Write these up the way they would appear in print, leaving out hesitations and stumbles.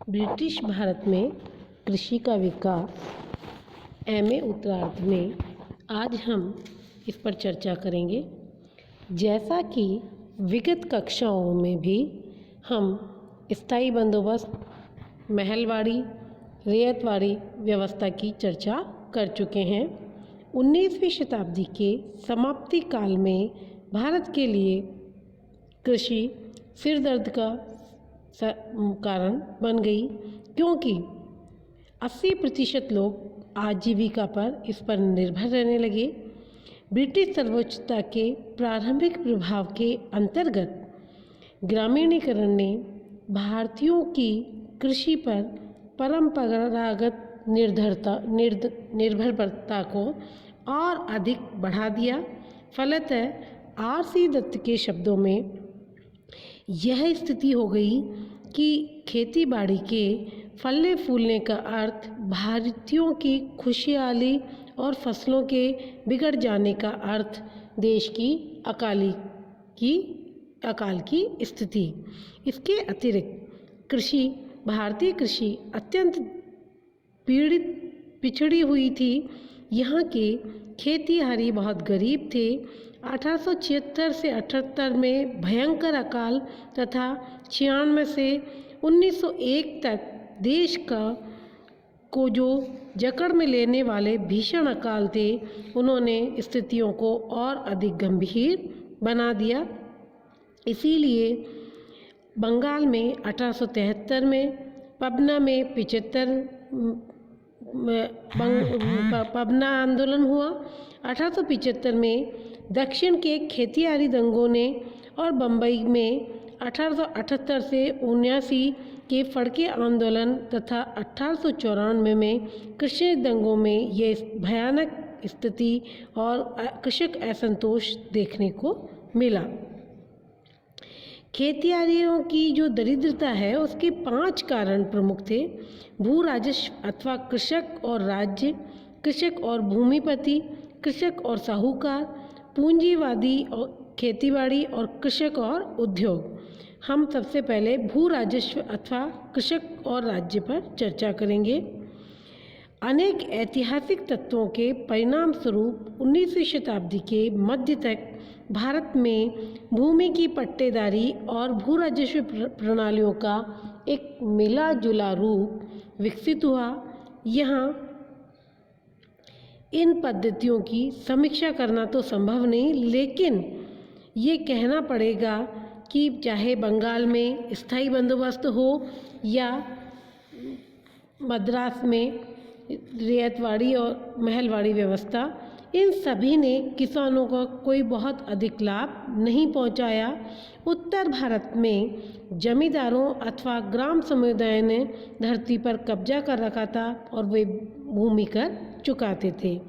British Bharat में कृषि का विकास एमए उत्तरार्ध में आज हम इस पर चर्चा करेंगे। जैसा कि विगत कक्षाओं में भी हम स्थायी बंदोबस्त, महलवाड़ी, रैयतवाड़ी व्यवस्था की चर्चा कर चुके हैं। 19वीं शताब्दी के समाप्ति काल में भारत के लिए कृषि सिरदर्द का कारण बन गई, क्योंकि 80% लोग आजीविका पर इस पर निर्भर रहने लगे। ब्रिटिश सर्वोच्चता के प्रारंभिक प्रभाव के अंतर्गत ग्रामीणीकरण ने भारतीयों की कृषि पर परंपरागत निर्भरता को और अधिक बढ़ा दिया। फलतः आर.सी. दत्त के शब्दों में यह स्थिति हो गई कि खेती बाड़ी के फलने फूलने का अर्थ भारतीयों की खुशहाली और फसलों के बिगड़ जाने का अर्थ देश की अकाल की स्थिति। इसके अतिरिक्त भारतीय कृषि अत्यंत पिछड़ी हुई थी। यहाँ के खेतिहर बहुत गरीब थे। 1876 से 78 में भयंकर अकाल तथा 96 से 1901 तक देश को जो जकड़ में लेने वाले भीषण अकाल थे, उन्होंने स्थितियों को और अधिक गंभीर बना दिया। इसीलिए बंगाल में 1873 में, पबना में 75 पबना आंदोलन हुआ। 1875 में दक्षिण के खेतिहरी दंगों ने और बम्बई में 1878 से 79 के फड़के आंदोलन तथा 1894 में कृषि दंगों में ये भयानक स्थिति और कृषक असंतोष देखने को मिला। खेतिहरियों की जो दरिद्रता है, उसके 5 कारण प्रमुख थे: भू राजस्व अथवा कृषक और राज्य, कृषक और भूमिपति, कृषक और साहूकार, पूंजीवादी और खेतीबाड़ी, और कृषक और उद्योग। हम सबसे पहले भू राजस्व अथवा कृषक और राज्य पर चर्चा करेंगे। अनेक ऐतिहासिक तत्वों के परिणाम स्वरूप 19वीं शताब्दी के मध्य तक भारत में भूमि की पट्टेदारी और भू राजस्व प्रणालियों का एक मिला जुला रूप विकसित हुआ। यहाँ इन पद्धतियों की समीक्षा करना तो संभव नहीं, लेकिन ये कहना पड़ेगा कि चाहे बंगाल में स्थायी बंदोबस्त हो या मद्रास में रैयतवाड़ी और महलवाड़ी व्यवस्था, इन सभी ने किसानों को कोई बहुत अधिक लाभ नहीं पहुंचाया। उत्तर भारत में जमींदारों अथवा ग्राम समुदाय ने धरती पर कब्जा कर रखा था और वे भूमि कर चुकाते थे।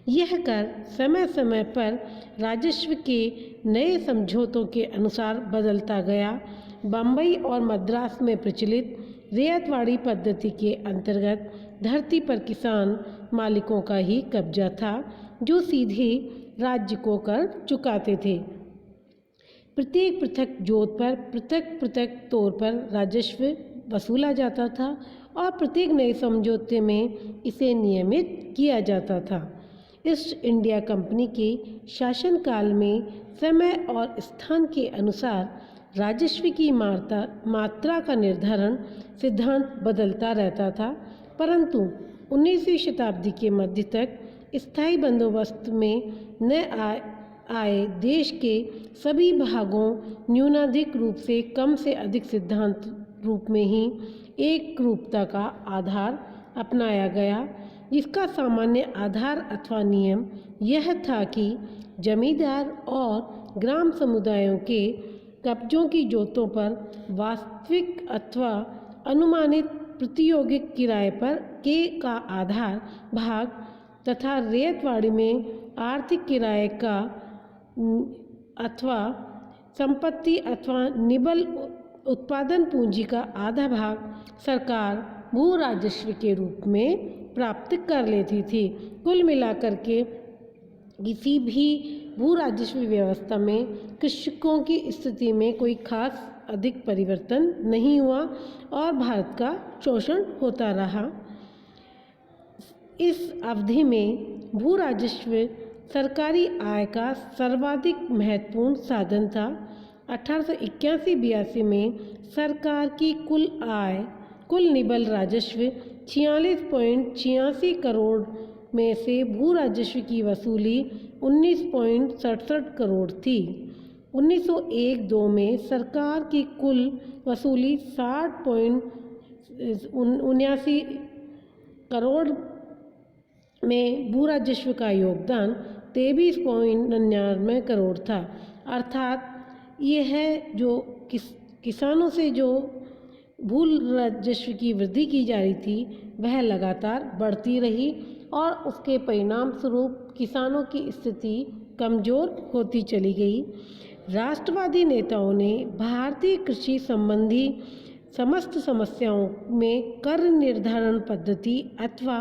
यह कर समय समय पर राजस्व के नए समझौतों के अनुसार बदलता गया। बम्बई और मद्रास में प्रचलित रैयतवाड़ी पद्धति के अंतर्गत धरती पर किसान मालिकों का ही कब्जा था, जो सीधे राज्य को कर चुकाते थे। प्रत्येक पृथक जोत पर पृथक तौर पर राजस्व वसूला जाता था और प्रत्येक नए समझौते में इसे नियमित किया जाता था। ईस्ट इंडिया कंपनी के शासनकाल में समय और स्थान के अनुसार राजस्व की मात्रा का निर्धारण सिद्धांत बदलता रहता था, परंतु 19वीं शताब्दी के मध्य तक स्थायी बंदोबस्त में न आए देश के सभी भागों न्यूनाधिक रूप से कम से अधिक सिद्धांत रूप में ही एक रूपता का आधार अपनाया गया, जिसका सामान्य आधार अथवा नियम यह था कि जमींदार और ग्राम समुदायों के कब्जों की जोतों पर वास्तविक अथवा अनुमानित प्रतियोगिक किराए पर का आधार भाग तथा रैयतवाड़ी में आर्थिक किराए का अथवा संपत्ति अथवा निबल उत्पादन पूंजी का आधा भाग सरकार भू राजस्व के रूप में प्राप्त कर लेती थी। कुल मिलाकर के किसी भी भू राजस्व व्यवस्था में कृषकों की स्थिति में कोई खास अधिक परिवर्तन नहीं हुआ और भारत का शोषण होता रहा। इस अवधि में भू राजस्व सरकारी आय का सर्वाधिक महत्वपूर्ण साधन था। 1881-82 में सरकार की कुल निबल राजस्व 46.86 करोड़ में से भू राजस्व की वसूली 19.67 करोड़ थी। 1901-02 में सरकार की कुल वसूली 60.79 करोड़ में भू राजस्व का योगदान 23.99 करोड़ था। अर्थात यह जो किसानों से जो भू राजस्व की वृद्धि की जा रही थी वह लगातार बढ़ती रही और उसके परिणाम स्वरूप किसानों की स्थिति कमज़ोर होती चली गई। राष्ट्रवादी नेताओं ने भारतीय कृषि संबंधी समस्त समस्याओं में कर निर्धारण पद्धति अथवा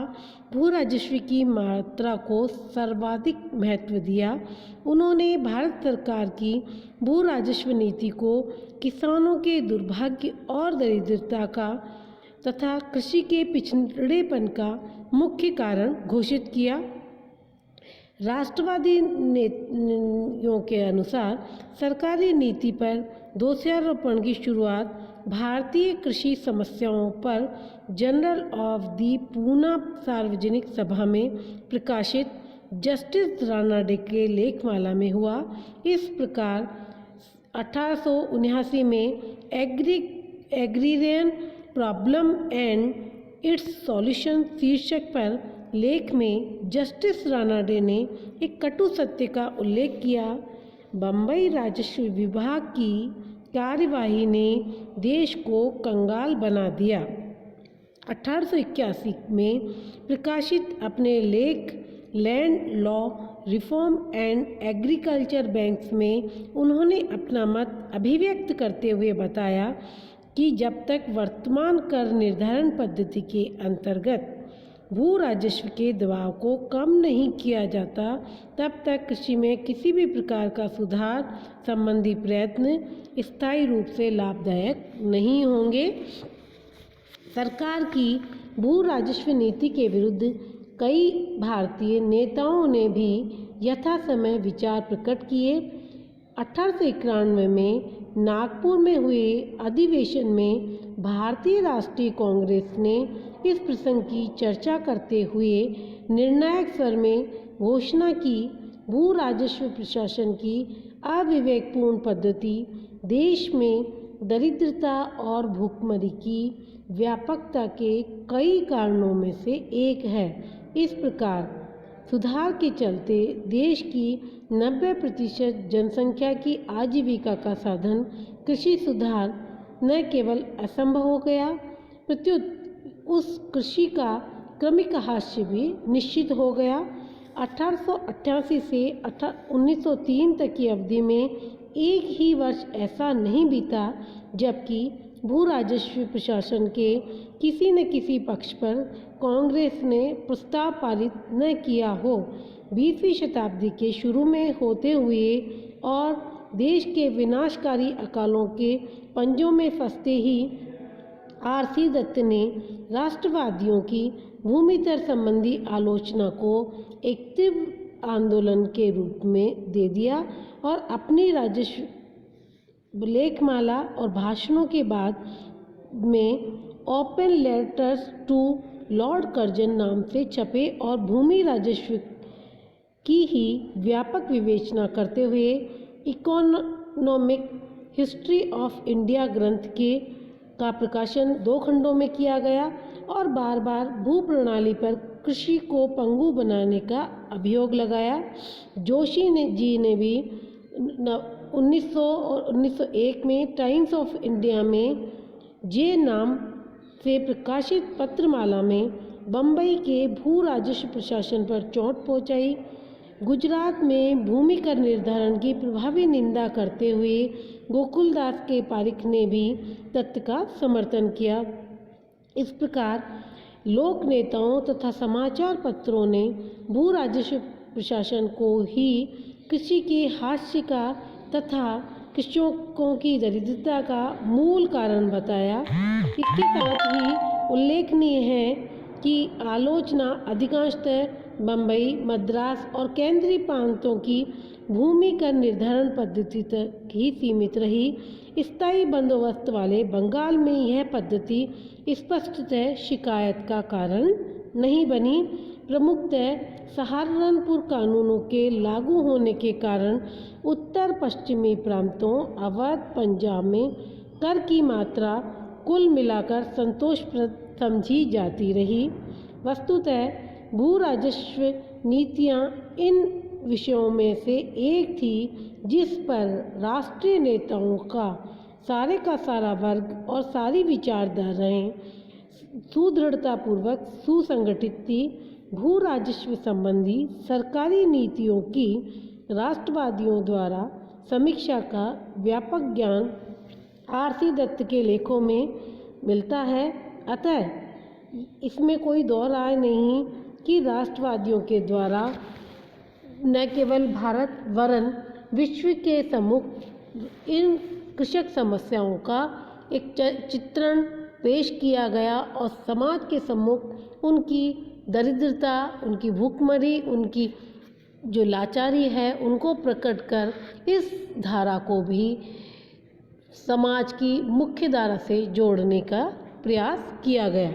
भू राजस्व की मात्रा को सर्वाधिक महत्व दिया। उन्होंने भारत सरकार की भू राजस्व नीति को किसानों के दुर्भाग्य और दरिद्रता का तथा कृषि के पिछड़ेपन का मुख्य कारण घोषित किया। राष्ट्रवादी नेताओं के अनुसार सरकारी नीति पर दोषारोपण की शुरुआत भारतीय कृषि समस्याओं पर जर्नल ऑफ दी पूना सार्वजनिक सभा में प्रकाशित जस्टिस रानाडे के लेखमाला में हुआ। इस प्रकार 1879 में agrarian problem and it's solution शीर्षक पर लेख में जस्टिस रानाडे ने एक कटु सत्य का उल्लेख किया। बम्बई राजस्व विभाग की कार्यवाही ने देश को कंगाल बना दिया। 1881 में प्रकाशित अपने लेख land law reform and agriculture banks में उन्होंने अपना मत अभिव्यक्त करते हुए बताया कि जब तक वर्तमान कर निर्धारण पद्धति के अंतर्गत भू राजस्व के दबाव को कम नहीं किया जाता तब तक कृषि में किसी भी प्रकार का सुधार संबंधी प्रयत्न स्थायी रूप से लाभदायक नहीं होंगे। सरकार की भू राजस्व नीति के विरुद्ध कई भारतीय नेताओं ने भी यथासमय विचार प्रकट किए। 1891 में नागपुर में हुए अधिवेशन में भारतीय राष्ट्रीय कांग्रेस ने इस प्रसंग की चर्चा करते हुए निर्णायक स्वर में घोषणा की भू राजस्व प्रशासन की अविवेकपूर्ण पद्धति देश में दरिद्रता और भूखमरी की व्यापकता के कई कारणों में से एक है। इस प्रकार सुधार के चलते देश की 90% जनसंख्या की आजीविका का साधन कृषि सुधार न केवल असंभव हो गया प्रत्युत उस कृषि का क्रमिक हास्य भी निश्चित हो गया। 1888 से 1903 तक की अवधि में एक ही वर्ष ऐसा नहीं बीता जबकि भू राजस्व प्रशासन के किसी न किसी पक्ष पर कांग्रेस ने प्रस्ताव पारित न किया हो। 20वीं शताब्दी के शुरू में होते हुए और देश के विनाशकारी अकालों के पंजों में फंसते ही आर.सी. दत्त ने राष्ट्रवादियों की भूमितर संबंधी आलोचना को एक तीव्र आंदोलन के रूप में दे दिया और अपनी राजस्व लेखमाला और भाषणों के बाद में open letters to Lord Curzon नाम से छपे और भूमि राजस्व की ही व्यापक विवेचना करते हुए इकोनॉमिक हिस्ट्री ऑफ इंडिया ग्रंथ का प्रकाशन 2 खंडों में किया गया और बार बार भू प्रणाली पर कृषि को पंगु बनाने का अभियोग लगाया। जोशी जी ने भी 1900 और 1901 में टाइम्स ऑफ इंडिया में जे नाम से प्रकाशित पत्रमाला में बम्बई के भू राजस्व प्रशासन पर चोट पहुंचाई। गुजरात में भूमि कर निर्धारण की प्रभावी निंदा करते हुए गोकुलदास के पारिख ने भी तथ्य का समर्थन किया। इस प्रकार लोक नेताओं तथा समाचार पत्रों ने भू राजस्व प्रशासन को ही कृषि के हास्य का तथा कृषकों की दरिद्रता का मूल कारण बताया। इसके साथ ही उल्लेखनीय है कि आलोचना अधिकांशतः बम्बई, मद्रास और केंद्रीय प्रांतों की भूमि कर निर्धारण पद्धति तक ही सीमित रही। स्थायी बंदोबस्त वाले बंगाल में यह पद्धति स्पष्टतः शिकायत का कारण नहीं बनी। प्रमुखतः सहारनपुर कानूनों के लागू होने के कारण उत्तर पश्चिमी प्रांतों अवध, पंजाब में कर की मात्रा कुल मिलाकर संतोषप्रद समझी जाती रही। वस्तुतः भू राजस्व नीतियाँ इन विषयों में से एक थी जिस पर राष्ट्रीय नेताओं का सारा वर्ग और सारी विचारधाराएं सुदृढ़तापूर्वक सुसंगठित थी। भू राजस्व संबंधी सरकारी नीतियों की राष्ट्रवादियों द्वारा समीक्षा का व्यापक ज्ञान आर.सी. दत्त के लेखों में मिलता है। अतः इसमें कोई दो राय नहीं कि राष्ट्रवादियों के द्वारा न केवल भारत वरन विश्व के सम्मुख इन कृषक समस्याओं का एक चित्रण पेश किया गया और समाज के सम्मुख उनकी दरिद्रता, उनकी भूखमरी, उनकी जो लाचारी है उनको प्रकट कर इस धारा को भी समाज की मुख्य धारा से जोड़ने का प्रयास किया गया।